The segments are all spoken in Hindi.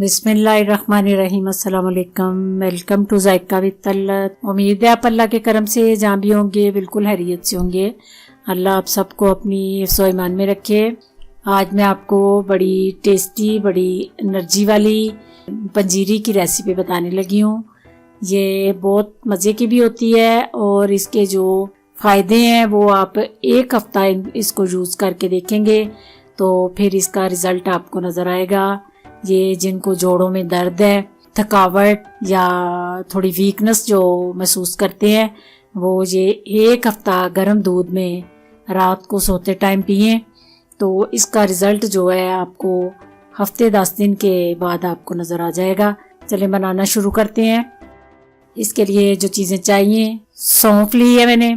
बिस्मिल्लाहिर्रहमानिर्रहीम। अस्सलाम वालेकुम। Welcome to Zaika with Talat. उम्मीद है आप अल्लाह के करम से जहाँ भी होंगे बिल्कुल हैरियत से होंगे। अल्लाह आप सबको अपनी हिफ्ज़ व ईमान में रखे। आज मैं आपको बड़ी टेस्टी, बड़ी एनर्जी वाली पंजीरी की रेसिपी बताने लगी हूँ। ये बहुत मज़े की भी होती है और इसके जो फ़ायदे हैं वो आप एक हफ़्ता इसको यूज़ करके देखेंगे तो फिर इसका रिज़ल्ट आपको नज़र आएगा। ये जिनको जोड़ों में दर्द है, थकावट या थोड़ी वीकनेस जो महसूस करते हैं वो ये एक हफ्ता गर्म दूध में रात को सोते टाइम पिएं तो इसका रिज़ल्ट जो है आपको हफ्ते 10 दिन के बाद आपको नज़र आ जाएगा। चलें बनाना शुरू करते हैं। इसके लिए जो चीज़ें चाहिए, सौंफ ली है मैंने,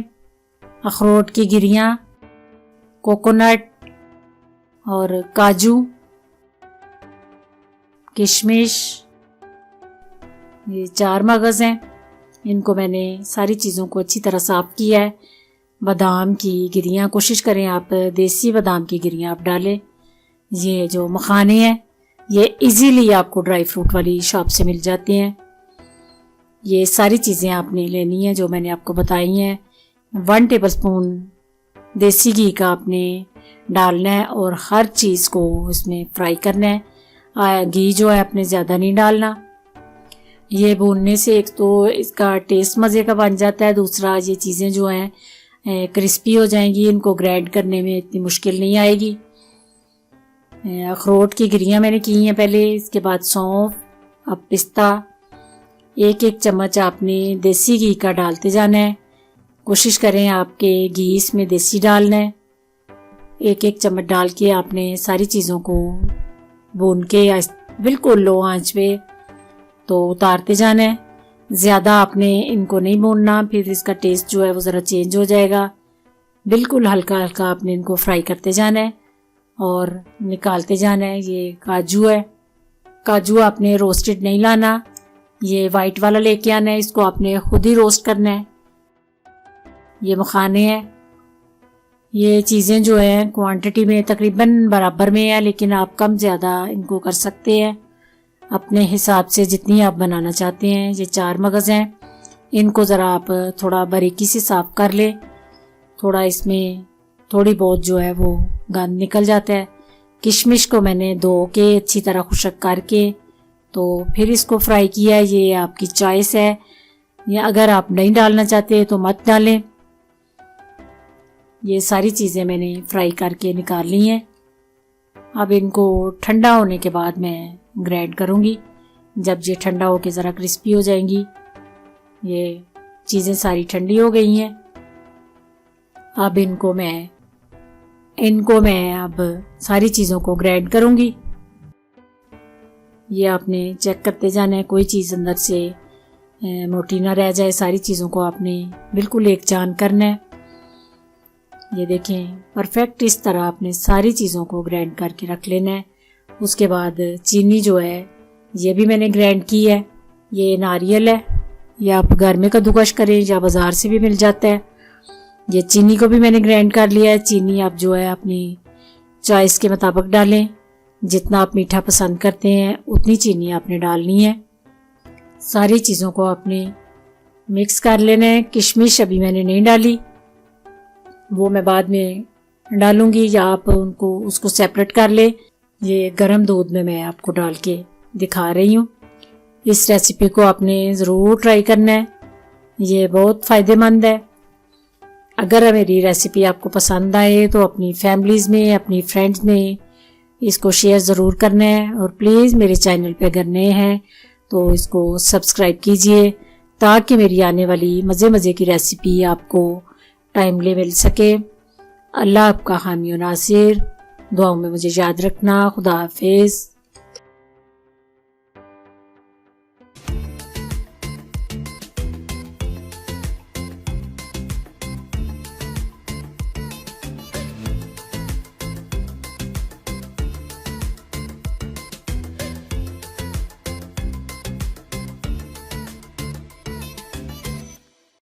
अखरोट की गिरियाँ, कोकोनट और काजू, किशमिश, ये 4 मगज़ हैं। इनको मैंने सारी चीज़ों को अच्छी तरह साफ़ किया है। बादाम की गिरियाँ, कोशिश करें आप देसी बादाम की गिरियाँ आप डालें। ये जो मखाने हैं ये इजीली आपको ड्राई फ्रूट वाली शॉप से मिल जाते हैं। ये सारी चीज़ें आपने लेनी है जो मैंने आपको बताई हैं। 1 टेबलस्पून देसी घी का आपने डालना है और हर चीज़ को इसमें फ्राई करना है। घी जो है आपने ज़्यादा नहीं डालना। ये भूनने से एक तो इसका टेस्ट मज़े का बन जाता है, दूसरा ये चीज़ें जो हैं क्रिस्पी हो जाएंगी, इनको ग्राइंड करने में इतनी मुश्किल नहीं आएगी। अखरोट की गिरियाँ मैंने की हैं पहले, इसके बाद सौंफ, अब पिस्ता। एक चम्मच आपने देसी घी का डालते जाना है। कोशिश करें आपके घी इसमें देसी डालना है। एक चम्मच डाल के आपने सारी चीज़ों को भून के बिल्कुल लो आंच पे तो उतारते जाना है। ज़्यादा आपने इनको नहीं भूनना, फिर इसका टेस्ट जो है वो ज़रा चेंज हो जाएगा। बिल्कुल हल्का हल्का आपने इनको फ्राई करते जाना है और निकालते जाना है। ये काजू है, काजू आपने रोस्टेड नहीं लाना, ये वाइट वाला लेके आना है, इसको आपने खुद ही रोस्ट करना है। ये मखाने हैं, ये चीज़ें जो हैं क्वांटिटी में तकरीबन बराबर में है, लेकिन आप कम ज़्यादा इनको कर सकते हैं अपने हिसाब से जितनी आप बनाना चाहते हैं। ये 4 मगज़ हैं, इनको ज़रा आप थोड़ा बारीकी से साफ़ कर ले। थोड़ा इसमें थोड़ी बहुत जो है वो गंद निकल जाता है। किशमिश को मैंने धो के अच्छी तरह खुशक करके तो फिर इसको फ्राई किया है। ये आपकी चॉइस है, या अगर आप नहीं डालना चाहते तो मत डालें। ये सारी चीज़ें मैंने फ्राई करके निकाल ली हैं। अब इनको ठंडा होने के बाद मैं ग्राइंड करूँगी। जब ये ठंडा होके ज़रा क्रिस्पी हो जाएंगी। ये चीज़ें सारी ठंडी हो गई हैं। अब इनको मैं अब सारी चीज़ों को ग्राइंड करूँगी। ये आपने चेक करते जाना है कोई चीज़ अंदर से मोटी ना रह जाए। सारी चीज़ों को आपने बिल्कुल एक जान करना है। ये देखें परफेक्ट इस तरह आपने सारी चीज़ों को ग्राइंड करके रख लेना है। उसके बाद चीनी जो है ये भी मैंने ग्राइंड की है। ये नारियल है, ये आप घर में कद्दूकस करें या बाज़ार से भी मिल जाता है। ये चीनी को भी मैंने ग्राइंड कर लिया है। चीनी आप जो है अपनी चॉइस के मुताबिक डालें, जितना आप मीठा पसंद करते हैं उतनी चीनी आपने डालनी है। सारी चीज़ों को आपने मिक्स कर लेना है। किशमिश अभी मैंने नहीं डाली, वो मैं बाद में डालूंगी, या आप उसको सेपरेट कर ले। ये गरम दूध में मैं आपको डाल के दिखा रही हूँ। इस रेसिपी को आपने ज़रूर ट्राई करना है, ये बहुत फ़ायदेमंद है। अगर मेरी रेसिपी आपको पसंद आए तो अपनी फैमिलीज़ में, अपनी फ्रेंड्स में इसको शेयर ज़रूर करना है। और प्लीज़ मेरे चैनल पे अगर नए हैं तो इसको सब्सक्राइब कीजिए ताकि मेरी आने वाली मज़े की रेसिपी आपको टाइमली मिल सके। अल्लाह आपका हामी और नासिर। दुआओं में मुझे याद रखना। खुदा हाफिज़।